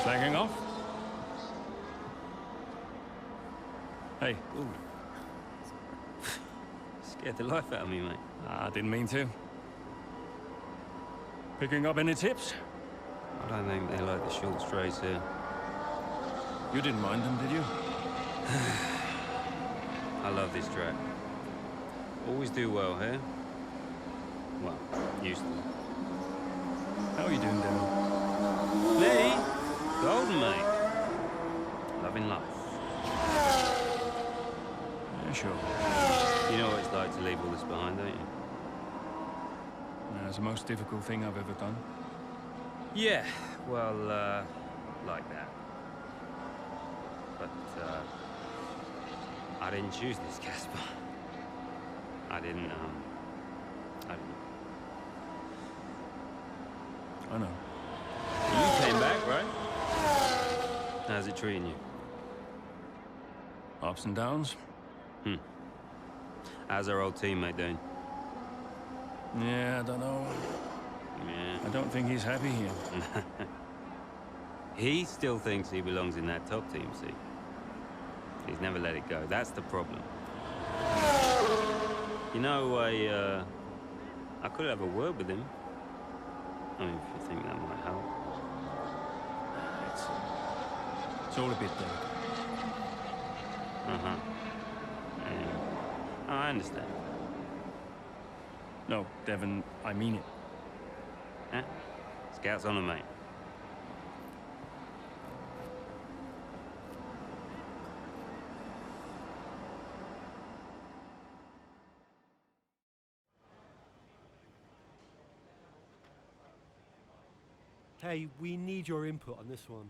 Backing off? Hey. Ooh. Scared the life out of me, mate. I didn't mean to. Picking up any tips? I don't think they like the short straights here. You didn't mind them, did you? I love this track. Always do well here. Well, used to. How are you doing, Devin? Me? Golden, mate. Loving life. Yeah, sure. You know what it's like to leave all this behind, don't you? That's the most difficult thing I've ever done. Yeah, well, like that. But, I didn't choose this, Casper. I didn't. I know. You came back, right? How's it treating you? Ups and downs? How's our old teammate doing? Yeah, I don't know. Yeah. I don't think he's happy here. He still thinks he belongs in that top team, see? He's never let it go. That's the problem. You know, I could have a word with him. I mean, if you think that might help. It's all a bit delicate. Uh-huh. Yeah. Oh, I understand. No, Devin, I mean it. Huh? Scouts on 'em, mate. Hey, we need your input on this one.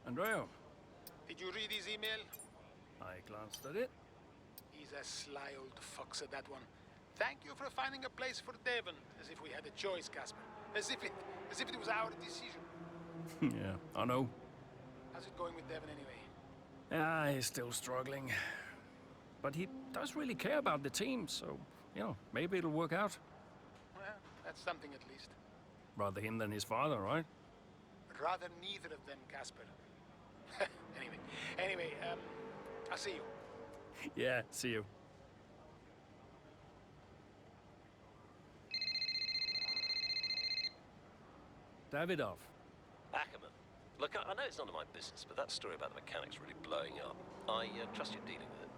Andrea, Did you read his email? I glanced at it. He's a sly old fox at that one. Thank you for finding a place for Devon, as if we had a choice, Casper. As if it was our decision. Yeah, I know. How's it going with Devon anyway? Yeah, he's still struggling. But he does really care about the team, so, maybe it'll work out. Well, that's something at least. Rather him than his father, right? Rather neither of them, Casper. Anyway, I'll see you. Yeah, see you. Davidoff. Ackerman. Look, I know it's none of my business, but that story about the mechanics really blowing up. I trust you're dealing with it.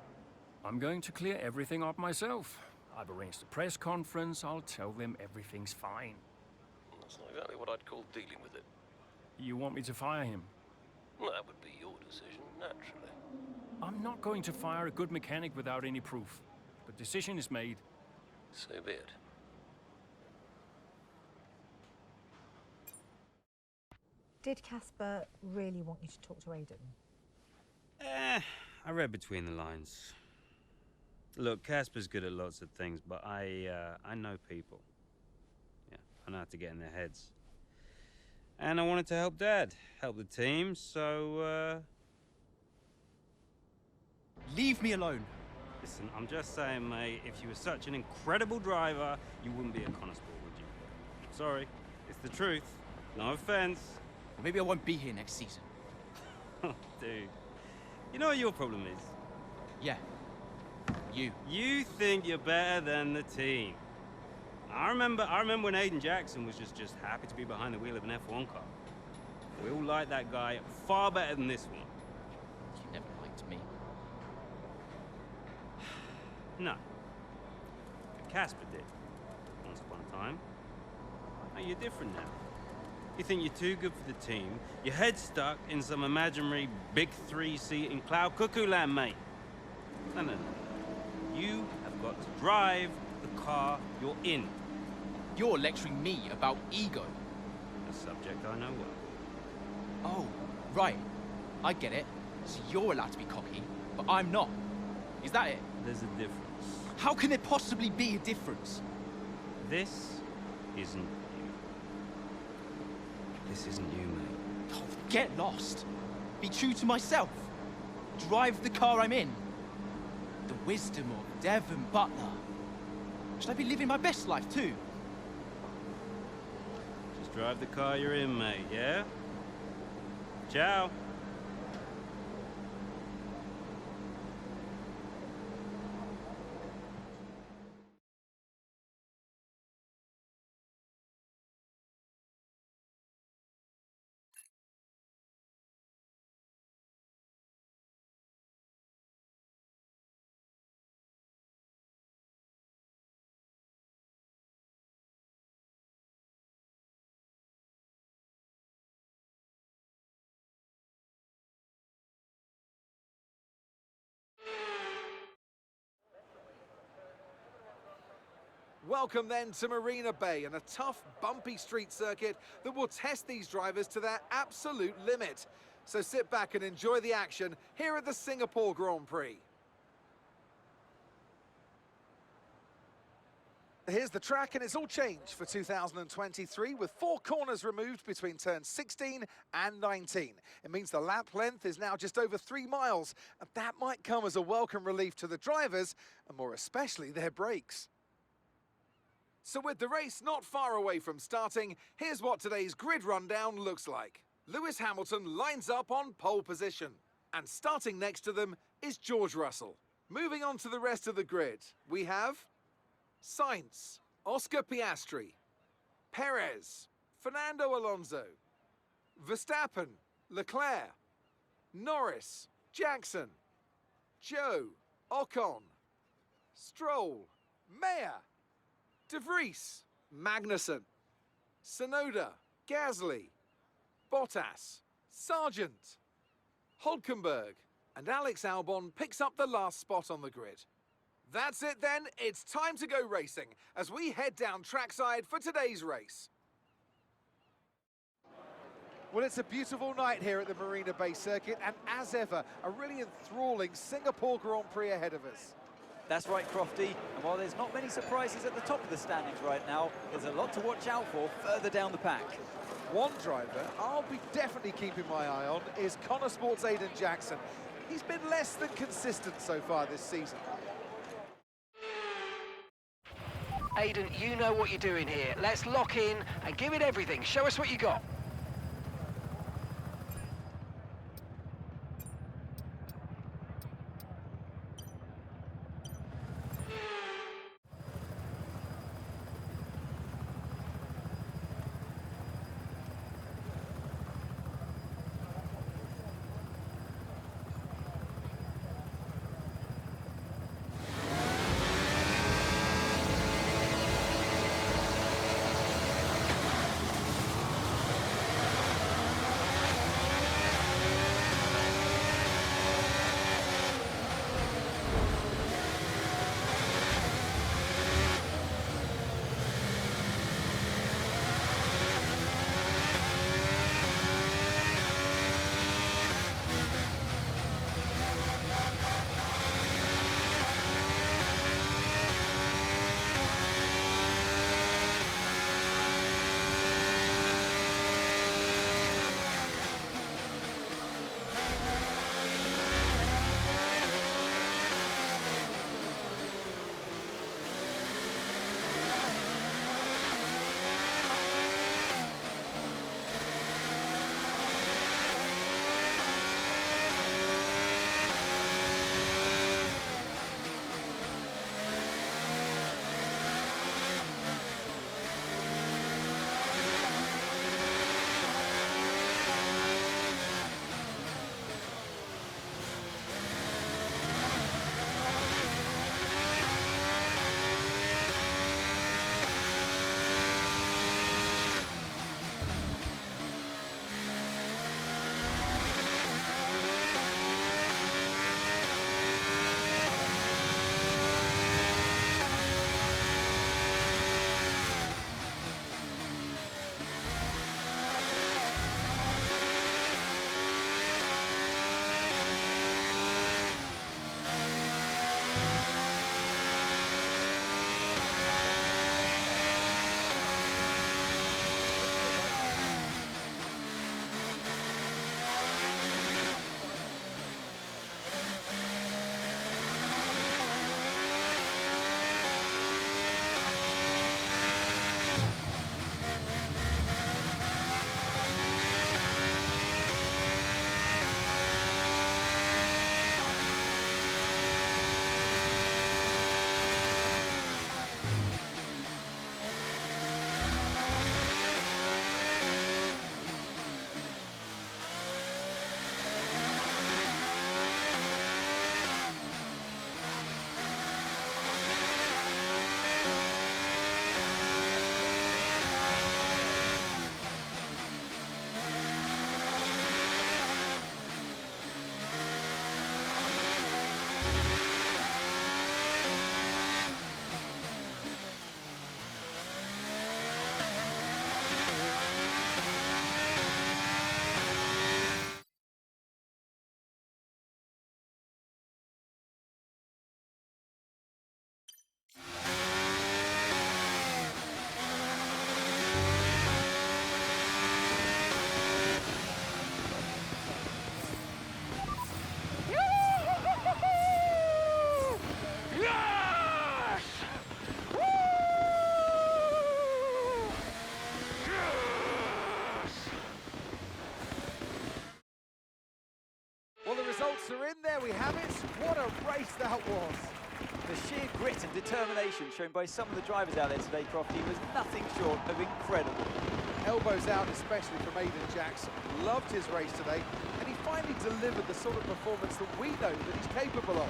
I'm going to clear everything up myself. I've arranged a press conference. I'll tell them everything's fine. That's not exactly what I'd call dealing with it. You want me to fire him? Well, that would be your decision, naturally. I'm not going to fire a good mechanic without any proof. The decision is made. So be it. Did Casper really want you to talk to Aidan? I read between the lines. Look, Casper's good at lots of things, but I know people. Yeah, I know how to get in their heads. And I wanted to help Dad, help the team, so, Leave me alone. Listen, I'm just saying, mate, if you were such an incredible driver, you wouldn't be a constable, would you? Sorry, it's the truth. No offense. Or maybe I won't be here next season. Dude, you know what your problem is? Yeah. You. You think you're better than the team. I remember when Aiden Jackson was just happy to be behind the wheel of an F1 car. We all like that guy far better than this one. You never liked me. No. But Casper did. Once upon a time. Oh, you're different now. You think you're too good for the team. Your head's stuck in some imaginary big 3-seat in cloud cuckoo land, mate. No. You have got to drive the car you're in. You're lecturing me about ego. A subject I know well. Oh, right. I get it. So you're allowed to be cocky, but I'm not. Is that it? There's a difference. How can there possibly be a difference? This isn't you. This isn't you, mate. Oh, get lost. Be true to myself. Drive the car I'm in. The wisdom of Devon Butler. Should I be living my best life too? Just drive the car you're in, mate, yeah? Ciao. Welcome then to Marina Bay and a tough, bumpy street circuit that will test these drivers to their absolute limit. So sit back and enjoy the action here at the Singapore Grand Prix. Here's the track, and it's all changed for 2023 with 4 corners removed between turns 16 and 19. It means the lap length is now just over 3 miles, and that might come as a welcome relief to the drivers, and more especially their brakes. So with the race not far away from starting, here's what today's grid rundown looks like. Lewis Hamilton lines up on pole position, and starting next to them is George Russell. Moving on to the rest of the grid, we have Sainz, Oscar Piastri, Perez, Fernando Alonso, Verstappen, Leclerc, Norris, Jackson, Joe, Ocon, Stroll, Mayer, De Vries, Magnussen, Tsunoda, Gasly, Bottas, Sargent, Hulkenberg, and Alex Albon picks up the last spot on the grid. That's it then, it's time to go racing as we head down trackside for today's race. Well, it's a beautiful night here at the Marina Bay Circuit, and as ever, a really enthralling Singapore Grand Prix ahead of us. That's right, Crofty. And while there's not many surprises at the top of the standings right now, there's a lot to watch out for further down the pack. One driver I'll be definitely keeping my eye on is Connor Sports' Aiden Jackson. He's been less than consistent so far this season. Aiden, you know what you're doing here. Let's lock in and give it everything. Show us what you got. laps are in. There we have it. What a race that was. The sheer grit and determination shown by some of the drivers out there today, Crofty, was nothing short of incredible. Elbows out, especially from Aidan Jackson. Loved his race today, and he finally delivered the sort of performance that we know that he's capable of.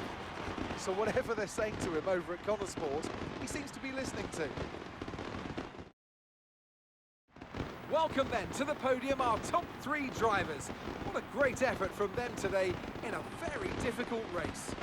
So whatever they're saying to him over at Connor Sport, he seems to be listening to. Welcome then to the podium, our top 3 drivers. What a great effort from them today in a very difficult race.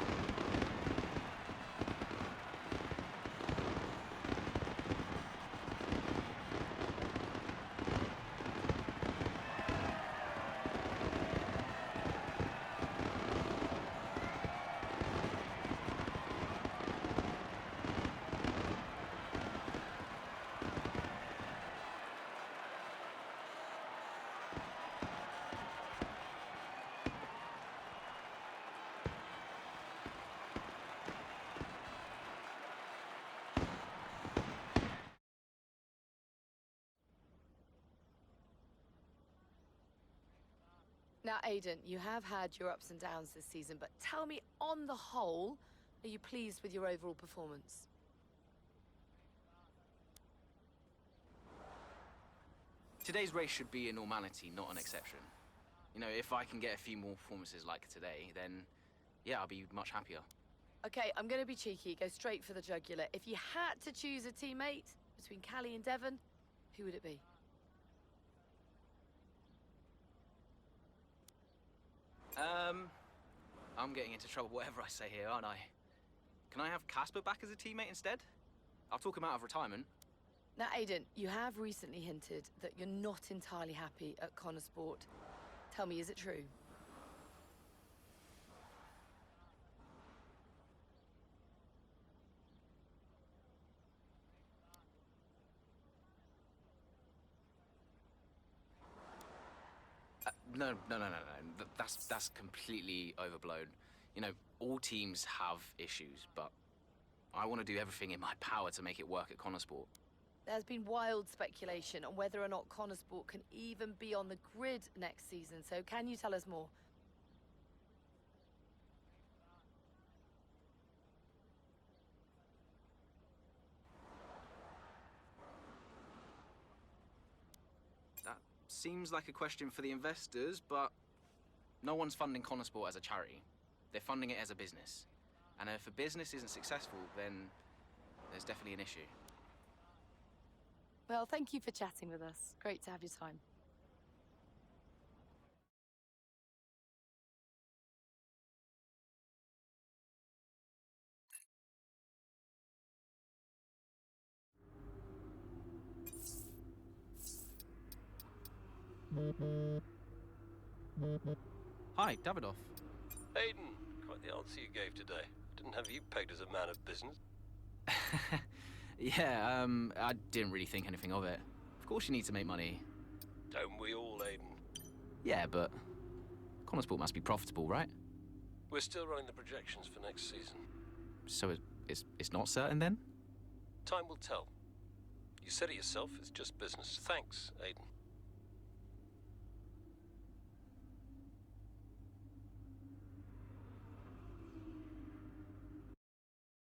Now, Aidan, you have had your ups and downs this season, but tell me, on the whole, are you pleased with your overall performance? Today's race should be a normality, not an exception. You know, if I can get a few more performances like today, then yeah, I'll be much happier. Okay, I'm going to be cheeky, go straight for the jugular. If you had to choose a teammate between Callie and Devon, who would it be? I'm getting into trouble whatever I say here, aren't I? Can I have Casper back as a teammate instead? I'll talk him out of retirement. Now, Aidan, you have recently hinted that you're not entirely happy at Connor Sport. Tell me, is it true? No. That's completely overblown. You know, all teams have issues, but I want to do everything in my power to make it work at Connor Sport. There's been wild speculation on whether or not Connor Sport can even be on the grid next season, so can you tell us more? That seems like a question for the investors, but no one's funding Connor Sport as a charity. They're funding it as a business. And if a business isn't successful, then there's definitely an issue. Well, thank you for chatting with us. Great to have your time. Hi, Davidoff. Aidan, quite the answer you gave today. Didn't have you pegged as a man of business. Yeah, I didn't really think anything of it. Of course you need to make money. Don't we all, Aidan? Yeah, but Connor Sport must be profitable, right? We're still running the projections for next season. So it's not certain then? Time will tell. You said it yourself, it's just business. Thanks, Aidan.